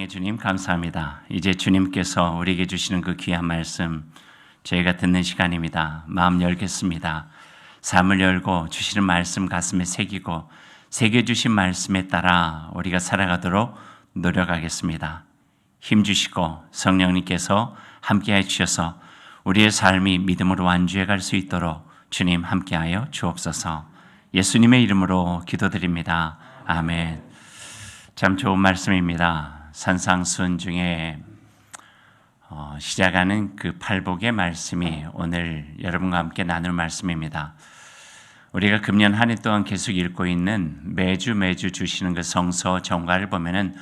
사랑의 주님 감사합니다. 이제 주님께서 우리에게 주시는 그 귀한 말씀 저희가 듣는 시간입니다. 마음 열겠습니다. 삶을 열고 주시는 말씀 가슴에 새기고 새겨주신 말씀에 따라 우리가 살아가도록 노력하겠습니다. 힘주시고 성령님께서 함께해 주셔서 우리의 삶이 믿음으로 완주해 갈 수 있도록 주님 함께하여 주옵소서. 예수님의 이름으로 기도드립니다. 아멘. 참 좋은 말씀입니다. 산상순 중에 시작하는 그 팔복의 말씀이 오늘 여러분과 함께 나눌 말씀입니다. 우리가 금년 한 해 동안 계속 읽고 있는 매주 주시는 그 성서 정과를 보면은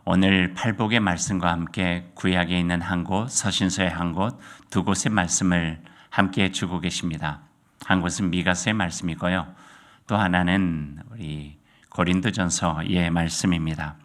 오늘 팔복의 말씀과 함께 구약에 있는 한 곳, 서신서의 한 곳, 두 곳의 말씀을 함께 주고 계십니다. 한 곳은 미가서의 말씀이고요. 또 하나는 우리 고린도전서의 말씀입니다.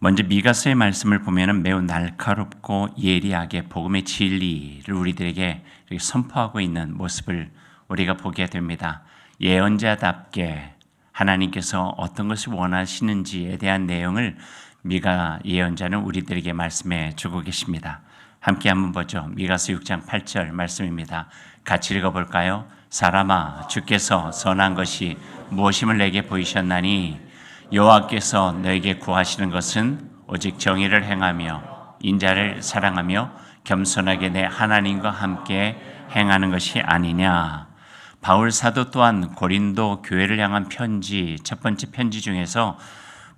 먼저 미가서의 말씀을 보면 매우 날카롭고 예리하게 복음의 진리를 우리들에게 선포하고 있는 모습을 우리가 보게 됩니다. 예언자답게 하나님께서 어떤 것을 원하시는지에 대한 내용을 미가 예언자는 우리들에게 말씀해 주고 계십니다. 함께 한번 보죠. 미가서 6장 8절 말씀입니다. 같이 읽어볼까요? 사람아, 주께서 선한 것이 무엇임을 내게 보이셨나니 여호와께서 너에게 구하시는 것은 오직 정의를 행하며 인자를 사랑하며 겸손하게 내 하나님과 함께 행하는 것이 아니냐. 바울 사도 또한 고린도 교회를 향한 편지, 첫 번째 편지 중에서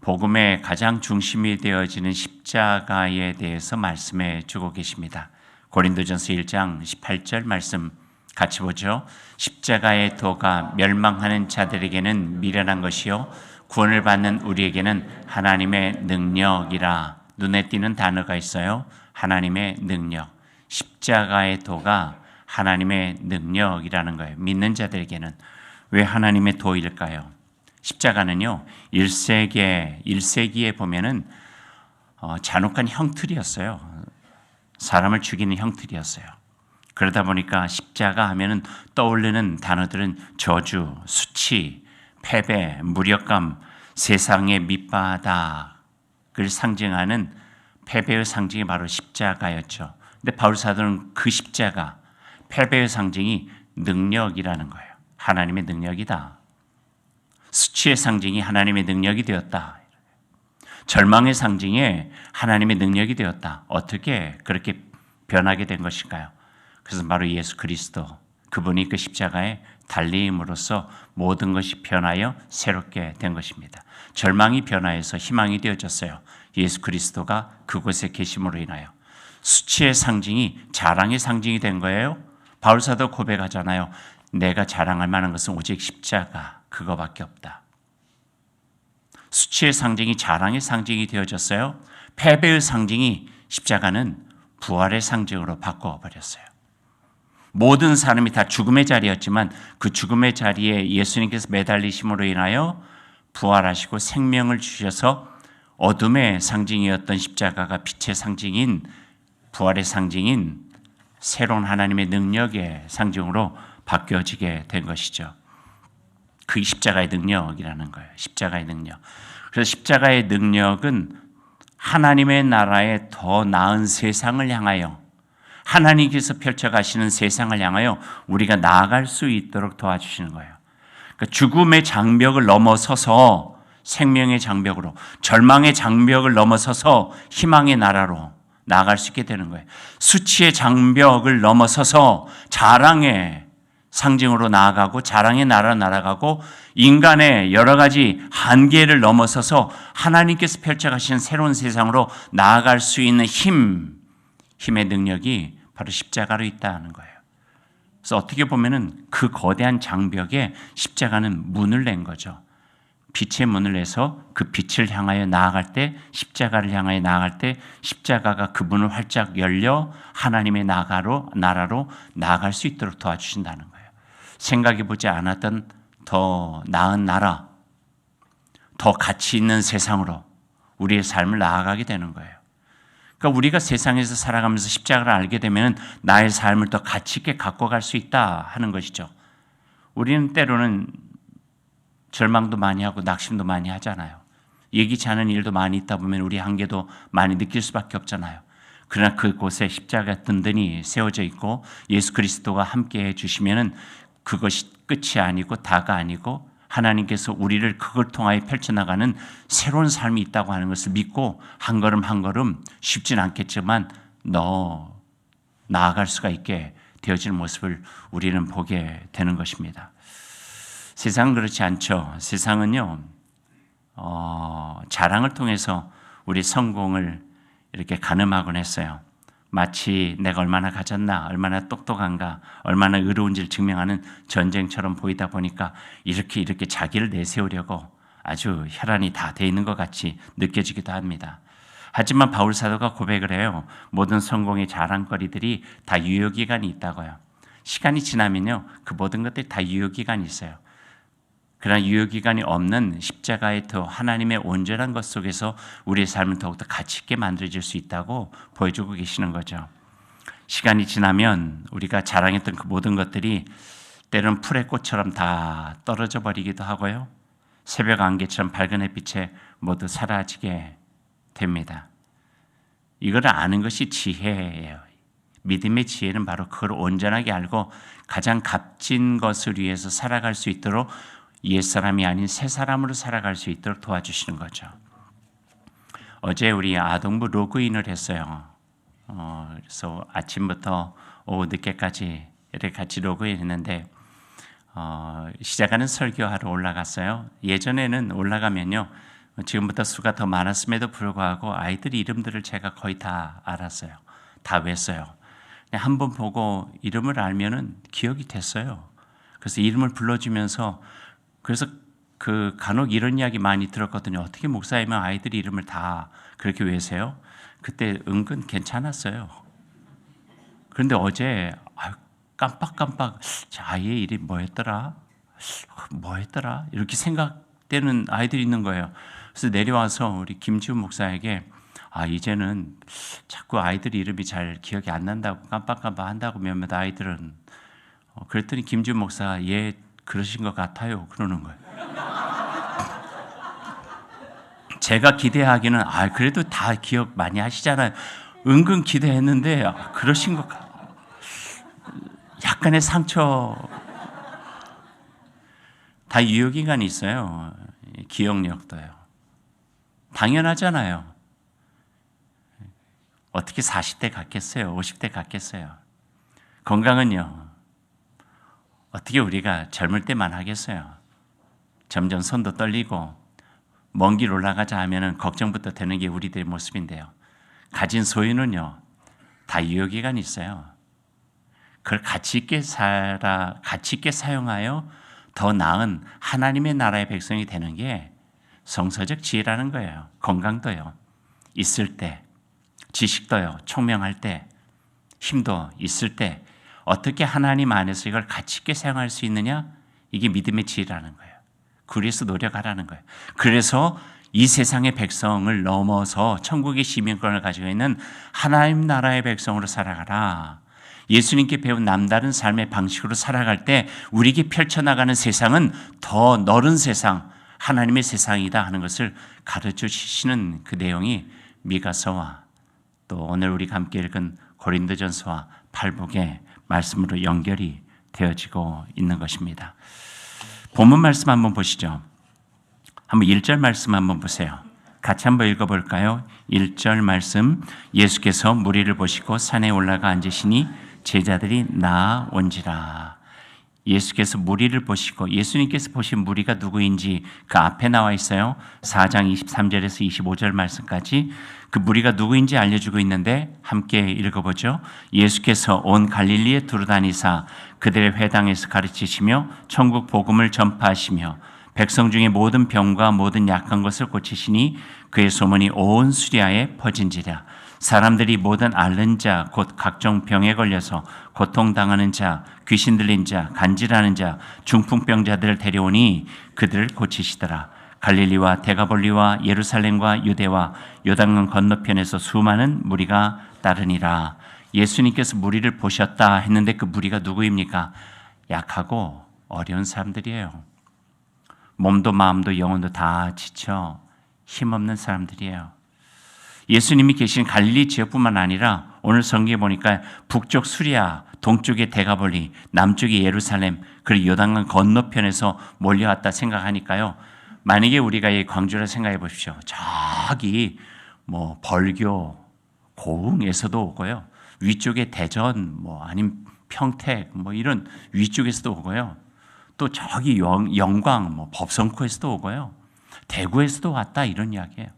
복음의 가장 중심이 되어지는 십자가에 대해서 말씀해 주고 계십니다. 고린도전서 1장 18절 말씀 같이 보죠. 십자가의 도가 멸망하는 자들에게는 미련한 것이요 구원을 받는 우리에게는 하나님의 능력이라. 눈에 띄는 단어가 있어요. 하나님의 능력. 십자가의 도가 하나님의 능력이라는 거예요. 믿는 자들에게는. 왜 하나님의 도일까요? 십자가는요, 1세기에 보면은 잔혹한 형틀이었어요. 사람을 죽이는 형틀이었어요. 그러다 보니까 십자가 하면은 떠오르는 단어들은 저주, 수치, 패배, 무력감, 세상의 밑바닥을 상징하는 패배의 상징이 바로 십자가였죠. 근데 바울 사도는 그 십자가, 패배의 상징이 능력이라는 거예요. 하나님의 능력이다. 수치의 상징이 하나님의 능력이 되었다. 절망의 상징이 하나님의 능력이 되었다. 어떻게 그렇게 변하게 된 것일까요? 그래서 바로 예수 그리스도, 그분이 그 십자가에 달림으로써 모든 것이 변하여 새롭게 된 것입니다. 절망이 변화해서 희망이 되어졌어요. 예수 그리스도가 그곳에 계심으로 인하여. 수치의 상징이 자랑의 상징이 된 거예요. 바울 사도 고백하잖아요. 내가 자랑할 만한 것은 오직 십자가, 그거밖에 없다. 수치의 상징이 자랑의 상징이 되어졌어요. 패배의 상징이 십자가는 부활의 상징으로 바꿔버렸어요. 모든 사람이 다 죽음의 자리였지만 그 죽음의 자리에 예수님께서 매달리심으로 인하여 부활하시고 생명을 주셔서 어둠의 상징이었던 십자가가 빛의 상징인, 부활의 상징인 새로운 하나님의 능력의 상징으로 바뀌어지게 된 것이죠. 그 십자가의 능력이라는 거예요. 십자가의 능력. 그래서 십자가의 능력은 하나님의 나라에 더 나은 세상을 향하여, 하나님께서 펼쳐가시는 세상을 향하여 우리가 나아갈 수 있도록 도와주시는 거예요. 그러니까 죽음의 장벽을 넘어서서 생명의 장벽으로, 절망의 장벽을 넘어서서 희망의 나라로 나아갈 수 있게 되는 거예요. 수치의 장벽을 넘어서서 자랑의 상징으로 나아가고 자랑의 나라로 날아가고 인간의 여러 가지 한계를 넘어서서 하나님께서 펼쳐가시는 새로운 세상으로 나아갈 수 있는 힘의 능력이 바로 십자가로 있다는 거예요. 그래서 어떻게 보면은 그 거대한 장벽에 십자가는 문을 낸 거죠. 빛의 문을 내서 그 빛을 향하여 나아갈 때, 십자가를 향하여 나아갈 때 십자가가 그 문을 활짝 열려 하나님의 나라로 나아갈 수 있도록 도와주신다는 거예요. 생각해보지 않았던 더 나은 나라, 더 가치 있는 세상으로 우리의 삶을 나아가게 되는 거예요. 그러니까 우리가 세상에서 살아가면서 십자가를 알게 되면 나의 삶을 더 가치 있게 갖고 갈 수 있다 하는 것이죠. 우리는 때로는 절망도 많이 하고 낙심도 많이 하잖아요. 예기치 않은 일도 많이 있다 보면 우리 한계도 많이 느낄 수밖에 없잖아요. 그러나 그곳에 십자가 든든히 세워져 있고 예수 그리스도가 함께해 주시면은 그것이 끝이 아니고 다가 아니고 하나님께서 우리를 그걸 통하여 펼쳐나가는 새로운 삶이 있다고 하는 것을 믿고 한 걸음 한 걸음 쉽진 않겠지만 나아갈 수가 있게 되어지는 모습을 우리는 보게 되는 것입니다. 세상은 그렇지 않죠. 세상은요, 자랑을 통해서 우리 성공을 이렇게 가늠하곤 했어요. 마치 내가 얼마나 가졌나, 얼마나 똑똑한가, 얼마나 의로운지를 증명하는 전쟁처럼 보이다 보니까 이렇게 자기를 내세우려고 아주 혈안이 다 돼 있는 것 같이 느껴지기도 합니다. 하지만 바울 사도가 고백을 해요. 모든 성공의 자랑거리들이 다 유효기간이 있다고요. 시간이 지나면요, 그 모든 것들이 다 유효기간이 있어요. 그러나 유효기간이 없는 십자가의 더 하나님의 온전한 것 속에서 우리의 삶을 더욱더 가치 있게 만들어질 수 있다고 보여주고 계시는 거죠. 시간이 지나면 우리가 자랑했던 그 모든 것들이 때로는 풀의 꽃처럼 다 떨어져 버리기도 하고요. 새벽 안개처럼 밝은 햇빛에 모두 사라지게 됩니다. 이걸 아는 것이 지혜예요. 믿음의 지혜는 바로 그걸 온전하게 알고 가장 값진 것을 위해서 살아갈 수 있도록 옛사람이 아닌 새사람으로 살아갈 수 있도록 도와주시는 거죠. 어제 우리 아동부 로그인을 했어요. 그래서 아침부터 오후 늦게까지 이렇게 같이 로그인했는데 시작하는 설교하러 올라갔어요. 예전에는 올라가면요, 지금보다 수가 더 많았음에도 불구하고 아이들 이름들을 제가 거의 다 알았어요. 다 외웠어요. 한 번 보고 이름을 알면은 기억이 됐어요. 그래서 이름을 불러주면서 그래서 그 간혹 이런 이야기 많이 들었거든요. 어떻게 목사이면 아이들 이름을 다 그렇게 외세요? 그때 은근 괜찮았어요. 그런데 어제 깜빡 아이의 이름이 뭐였더라? 이렇게 생각되는 아이들이 있는 거예요. 그래서 내려와서 우리 김지훈 목사에게 이제는 자꾸 아이들 이름이 잘 기억이 안 난다고 깜빡 한다고 몇몇 아이들은 그랬더니 김지훈 목사가 얘 그러신 것 같아요 그러는 거예요. 제가 기대하기는 그래도 다 기억 많이 하시잖아요. 은근 기대했는데 그러신 것 같아요. 약간의 상처. 다 유효기간이 있어요. 기억력도요. 당연하잖아요. 어떻게 40대 같겠어요? 50대 같겠어요? 건강은요, 어떻게 우리가 젊을 때만 하겠어요? 점점 손도 떨리고 먼 길 올라가자 하면은 걱정부터 되는 게 우리들의 모습인데요. 가진 소유는요, 다 유효기간이 있어요. 그걸 가치 있게 사용하여 더 나은 하나님의 나라의 백성이 되는 게 성서적 지혜라는 거예요. 건강도요, 있을 때, 지식도요, 총명할 때, 힘도 있을 때 어떻게 하나님 안에서 이걸 가치 있게 사용할 수 있느냐? 이게 믿음의 지혜라는 거예요. 그래서 노력하라는 거예요. 그래서 이 세상의 백성을 넘어서 천국의 시민권을 가지고 있는 하나님 나라의 백성으로 살아가라. 예수님께 배운 남다른 삶의 방식으로 살아갈 때 우리에게 펼쳐나가는 세상은 더 넓은 세상, 하나님의 세상이다 하는 것을 가르쳐 주시는 그 내용이 미가서와 또 오늘 우리가 함께 읽은 고린도전서와 팔복의 말씀으로 연결이 되어지고 있는 것입니다. 본문 말씀 한번 보시죠. 한번 1절 말씀 한번 보세요. 같이 한번 읽어볼까요? 1절 말씀, 예수께서 무리를 보시고 산에 올라가 앉으시니 제자들이 나아온지라. 예수께서 무리를 보시고, 예수님께서 보신 무리가 누구인지 그 앞에 나와 있어요. 4장 23절에서 25절 말씀까지 그 무리가 누구인지 알려주고 있는데 함께 읽어보죠. 예수께서 온 갈릴리에 두루다니사 그들의 회당에서 가르치시며 천국 복음을 전파하시며 백성 중에 모든 병과 모든 약한 것을 고치시니 그의 소문이 온 수리아에 퍼진지라. 사람들이 모든 앓는 자, 곧 각종 병에 걸려서 고통당하는 자, 귀신 들린 자, 간질하는 자, 중풍병자들을 데려오니 그들을 고치시더라. 갈릴리와 데가볼리와 예루살렘과 유대와 요단강 건너편에서 수많은 무리가 따르니라. 예수님께서 무리를 보셨다 했는데 그 무리가 누구입니까? 약하고 어려운 사람들이에요. 몸도 마음도 영혼도 다 지쳐 힘없는 사람들이에요. 예수님이 계신 갈릴리 지역뿐만 아니라 오늘 성경에 보니까 북쪽 수리아, 동쪽의 데가볼리, 남쪽의 예루살렘, 그리고 요단강 건너편에서 몰려왔다 생각하니까요. 만약에 우리가 이 광주를 생각해 보십시오. 저기 뭐 벌교, 고흥에서도 오고요. 위쪽에 대전, 뭐 아니면 평택, 뭐 이런 위쪽에서도 오고요. 또 저기 영광, 뭐 법성코에서도 오고요. 대구에서도 왔다 이런 이야기예요.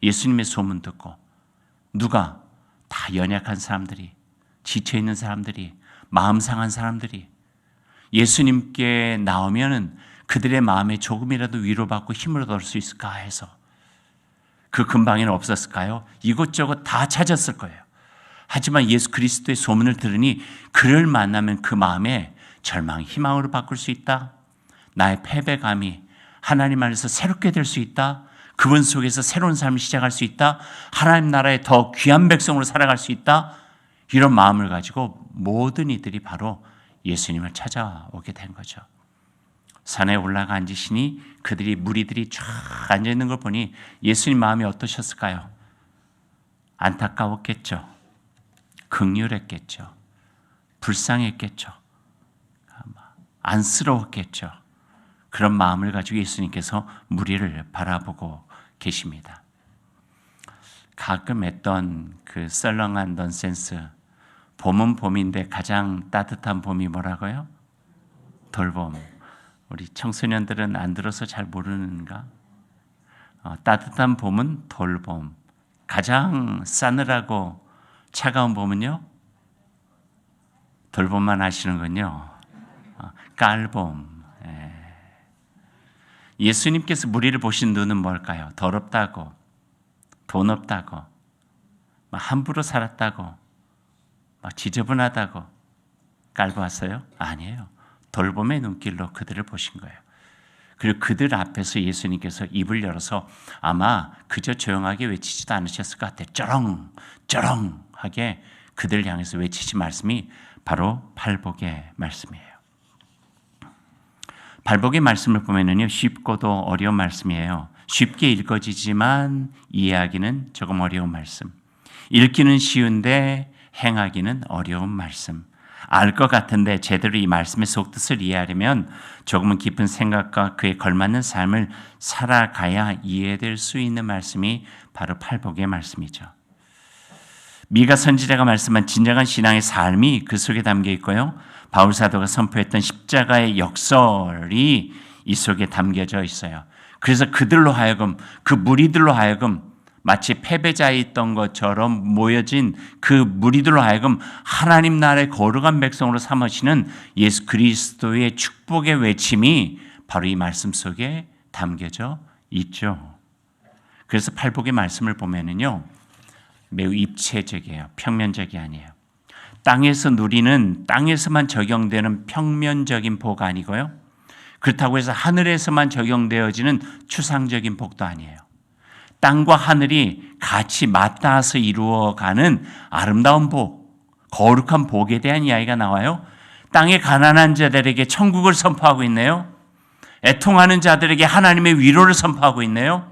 예수님의 소문 듣고 누가 다 연약한 사람들이, 지쳐 있는 사람들이, 마음 상한 사람들이 예수님께 나오면은 그들의 마음에 조금이라도 위로받고 힘을 얻을 수 있을까 해서 그 근방에는 없었을까요? 이것저것 다 찾았을 거예요. 하지만 예수 그리스도의 소문을 들으니 그를 만나면 그 마음에 절망, 희망으로 바꿀 수 있다. 나의 패배감이 하나님 안에서 새롭게 될 수 있다. 그분 속에서 새로운 삶을 시작할 수 있다. 하나님 나라의 더 귀한 백성으로 살아갈 수 있다. 이런 마음을 가지고 모든 이들이 바로 예수님을 찾아오게 된 거죠. 산에 올라가 앉으시니 그들이 무리들이 쫙 앉아있는 걸 보니 예수님 마음이 어떠셨을까요? 안타까웠겠죠. 긍휼했겠죠. 불쌍했겠죠. 안쓰러웠겠죠. 그런 마음을 가지고 예수님께서 무리를 바라보고 계십니다. 가끔 했던 그 썰렁한 넌센스, 봄은 봄인데 가장 따뜻한 봄이 뭐라고요? 돌봄. 우리 청소년들은 안 들어서 잘 모르는가? 따뜻한 봄은 돌봄. 가장 싸늘하고 차가운 봄은요? 돌봄만 아시는군요. 깔봄. 예수님께서 무리를 보신 눈은 뭘까요? 더럽다고, 돈 없다고, 함부로 살았다고, 지저분하다고 깔보았어요? 아니에요. 돌봄의 눈길로 그들을 보신 거예요. 그리고 그들 앞에서 예수님께서 입을 열어서 아마 그저 조용하게 외치지도 않으셨을 것 같아요. 쩌렁 쩌렁 하게 그들을 향해서 외치신 말씀이 바로 팔복의 말씀이에요. 팔복의 말씀을 보면은요, 쉽고도 어려운 말씀이에요. 쉽게 읽어지지만 이해하기는 조금 어려운 말씀. 읽기는 쉬운데 행하기는 어려운 말씀. 알 것 같은데 제대로 이 말씀의 속뜻을 이해하려면 조금은 깊은 생각과 그에 걸맞는 삶을 살아가야 이해될 수 있는 말씀이 바로 팔복의 말씀이죠. 미가 선지자가 말씀한 진정한 신앙의 삶이 그 속에 담겨 있고요. 바울 사도가 선포했던 십자가의 역설이 이 속에 담겨져 있어요. 그래서 그들로 하여금, 그 무리들로 하여금 마치 패배자였던 것처럼 모여진 그 무리들로 하여금 하나님 나라의 거룩한 백성으로 삼으시는 예수 그리스도의 축복의 외침이 바로 이 말씀 속에 담겨져 있죠. 그래서 팔복의 말씀을 보면은요, 매우 입체적이에요. 평면적이 아니에요. 땅에서 누리는, 땅에서만 적용되는 평면적인 복 아니고요. 그렇다고 해서 하늘에서만 적용되어지는 추상적인 복도 아니에요. 땅과 하늘이 같이 맞닿아서 이루어가는 아름다운 복, 거룩한 복에 대한 이야기가 나와요. 땅의 가난한 자들에게 천국을 선포하고 있네요. 애통하는 자들에게 하나님의 위로를 선포하고 있네요.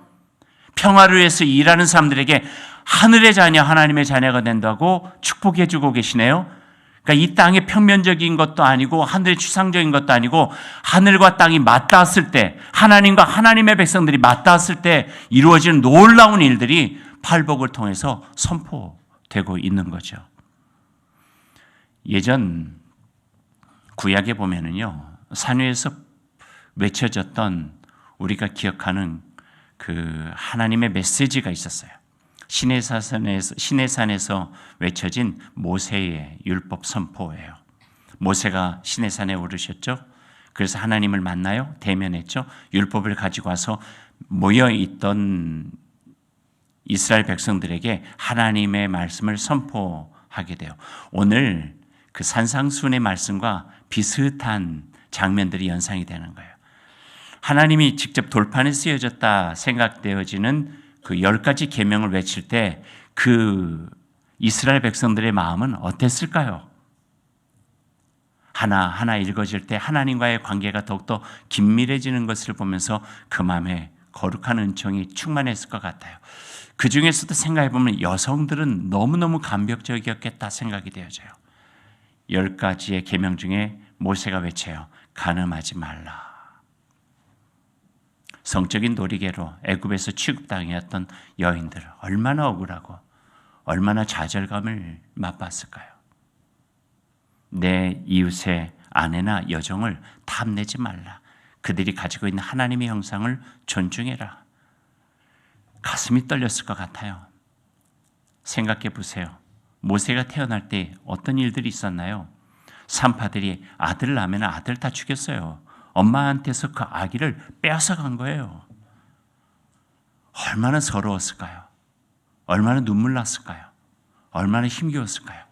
평화를 위해서 일하는 사람들에게 하늘의 자녀, 하나님의 자녀가 된다고 축복해 주고 계시네요. 그러니까 이 땅의 평면적인 것도 아니고 하늘의 추상적인 것도 아니고 하늘과 땅이 맞닿았을 때, 하나님과 하나님의 백성들이 맞닿았을 때 이루어지는 놀라운 일들이 팔복을 통해서 선포되고 있는 거죠. 예전 구약에 보면은요, 산 위에서 외쳐졌던 우리가 기억하는 그 하나님의 메시지가 있었어요. 시내산에서 외쳐진 모세의 율법 선포예요. 모세가 시내산에 오르셨죠. 그래서 하나님을 만나요. 대면했죠. 율법을 가지고 와서 모여있던 이스라엘 백성들에게 하나님의 말씀을 선포하게 돼요. 오늘 그 산상수훈의 말씀과 비슷한 장면들이 연상이 되는 거예요. 하나님이 직접 돌판에 쓰여졌다 생각되어지는 그 10가지 계명을 외칠 때 그 이스라엘 백성들의 마음은 어땠을까요? 하나하나 읽어질 때 하나님과의 관계가 더욱더 긴밀해지는 것을 보면서 그 마음에 거룩한 은총이 충만했을 것 같아요. 그 중에서도 생각해보면 여성들은 너무너무 감격적이었겠다 생각이 되어져요. 10가지의 계명 중에 모세가 외쳐요. 간음하지 말라. 성적인 놀이개로 애굽에서 취급당했던 여인들 얼마나 억울하고 얼마나 좌절감을 맛봤을까요? 내 이웃의 아내나 여종을 탐내지 말라. 그들이 가지고 있는 하나님의 형상을 존중해라. 가슴이 떨렸을 것 같아요. 생각해 보세요. 모세가 태어날 때 어떤 일들이 있었나요? 산파들이 아들을 낳으면 아들 다 죽였어요. 엄마한테서 그 아기를 빼앗아 간 거예요. 얼마나 서러웠을까요? 얼마나 눈물 났을까요? 얼마나 힘겨웠을까요?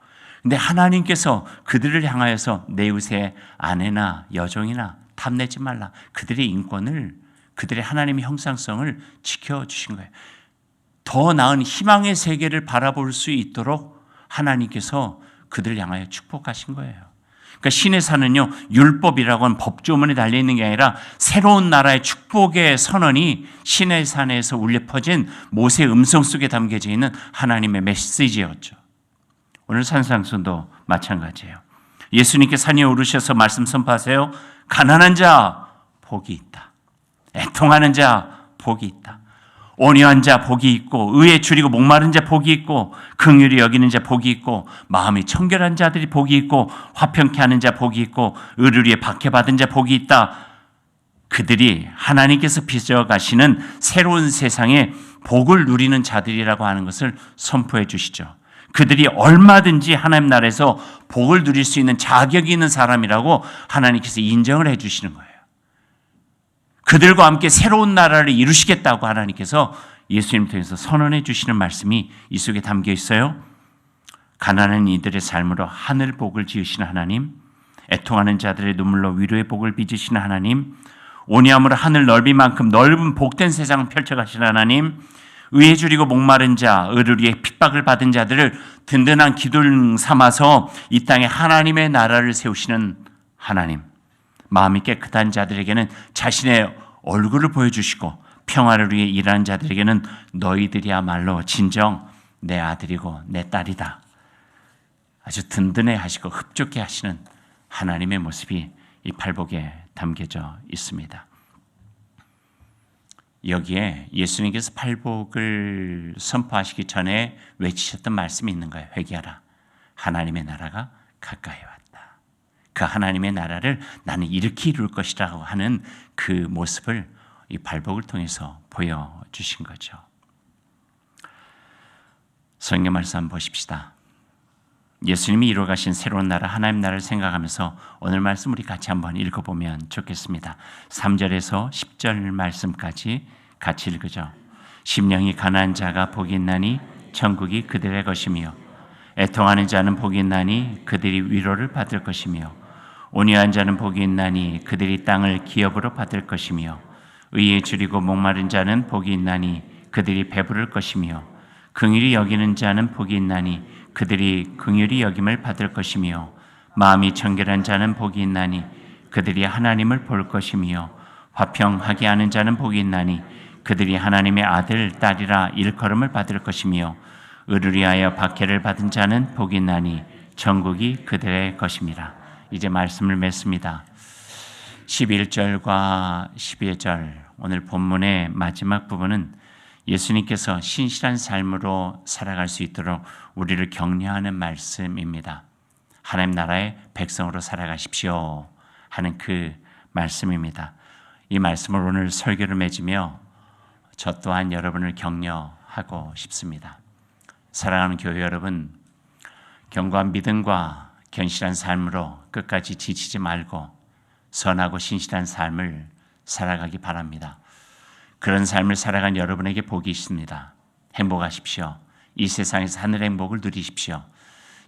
근데 하나님께서 그들을 향하여서 내 이웃의 아내나 여종이나 탐내지 말라. 그들의 인권을, 그들의 하나님의 형상성을 지켜주신 거예요. 더 나은 희망의 세계를 바라볼 수 있도록 하나님께서 그들을 향하여 축복하신 거예요. 그러니까 신의 산은요, 율법이라고 하는 법조문에 달려있는 게 아니라 새로운 나라의 축복의 선언이 신의 산에서 울려 퍼진 모세의 음성 속에 담겨져 있는 하나님의 메시지였죠. 오늘 산상순도 마찬가지예요. 예수님께 산에 오르셔서 말씀 선포하세요. 가난한 자 복이 있다. 애통하는 자 복이 있다. 온유한 자 복이 있고, 의에 줄이고 목마른 자 복이 있고, 긍휼히 여기는 자 복이 있고, 마음이 청결한 자들이 복이 있고, 화평케 하는 자 복이 있고, 의를 위해 박해받은 자 복이 있다. 그들이 하나님께서 빚어가시는 새로운 세상에 복을 누리는 자들이라고 하는 것을 선포해 주시죠. 그들이 얼마든지 하나님 나라에서 복을 누릴 수 있는 자격이 있는 사람이라고 하나님께서 인정을 해 주시는 거예요. 그들과 함께 새로운 나라를 이루시겠다고 하나님께서 예수님 통해서 선언해 주시는 말씀이 이 속에 담겨 있어요. 가난한 이들의 삶으로 하늘 복을 지으시는 하나님, 애통하는 자들의 눈물로 위로의 복을 빚으시는 하나님, 온유함으로 하늘 넓이만큼 넓은 복된 세상을 펼쳐가시는 하나님, 의에 줄이고 목마른 자, 의를 위해 핍박을 받은 자들을 든든한 기둥 삼아서 이 땅에 하나님의 나라를 세우시는 하나님, 마음이 깨끗한 자들에게는 자신의 얼굴을 보여주시고 평화를 위해 일하는 자들에게는 너희들이야말로 진정 내 아들이고 내 딸이다. 아주 든든해 하시고 흡족해 하시는 하나님의 모습이 이 팔복에 담겨져 있습니다. 여기에 예수님께서 팔복을 선포하시기 전에 외치셨던 말씀이 있는 거예요. 회개하라. 하나님의 나라가 가까이 왔다. 그 하나님의 나라를 나는 이렇게 이룰 것이라고 하는 그 모습을 이 팔복을 통해서 보여주신 거죠. 성경 말씀 한번 보십시다. 예수님이 이루어가신 새로운 나라, 하나님 나라를 생각하면서 오늘 말씀 우리 같이 한번 읽어보면 좋겠습니다. 3절에서 10절 말씀까지 같이 읽으죠. 심령이 가난한 자가 복이 있나니 천국이 그들의 것이며, 애통하는 자는 복이 있나니 그들이 위로를 받을 것이며, 온유한 자는 복이 있나니 그들이 땅을 기업으로 받을 것이며, 의에 줄이고 목마른 자는 복이 있나니 그들이 배부를 것이며, 긍휼히 여기는 자는 복이 있나니 그들이 긍휼히 여김을 받을 것이며, 마음이 청결한 자는 복이 있나니 그들이 하나님을 볼 것이며, 화평하게 하는 자는 복이 있나니 그들이 하나님의 아들, 딸이라 일컬음을 받을 것이며, 의를 위하여 박해를 받은 자는 복이 있나니 천국이 그들의 것임이라. 이제 말씀을 맺습니다. 11절과 12절 오늘 본문의 마지막 부분은 예수님께서 신실한 삶으로 살아갈 수 있도록 우리를 격려하는 말씀입니다. 하나님 나라의 백성으로 살아가십시오 하는 그 말씀입니다. 이 말씀을 오늘 설교를 맺으며 저 또한 여러분을 격려하고 싶습니다. 사랑하는 교회 여러분, 견고한 믿음과 견실한 삶으로 끝까지 지치지 말고 선하고 신실한 삶을 살아가기 바랍니다. 그런 삶을 살아간 여러분에게 복이 있습니다. 행복하십시오. 이 세상에서 하늘의 행복을 누리십시오.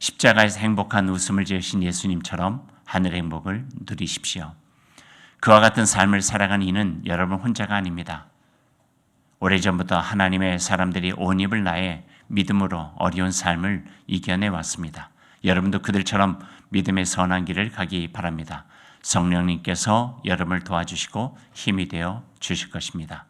십자가에서 행복한 웃음을 지으신 예수님처럼 하늘의 행복을 누리십시오. 그와 같은 삶을 살아간 이는 여러분 혼자가 아닙니다. 오래전부터 하나님의 사람들이 온 입을 나에 믿음으로 어려운 삶을 이겨내 왔습니다. 여러분도 그들처럼 믿음의 선한 길을 가기 바랍니다. 성령님께서 여러분을 도와주시고 힘이 되어 주실 것입니다.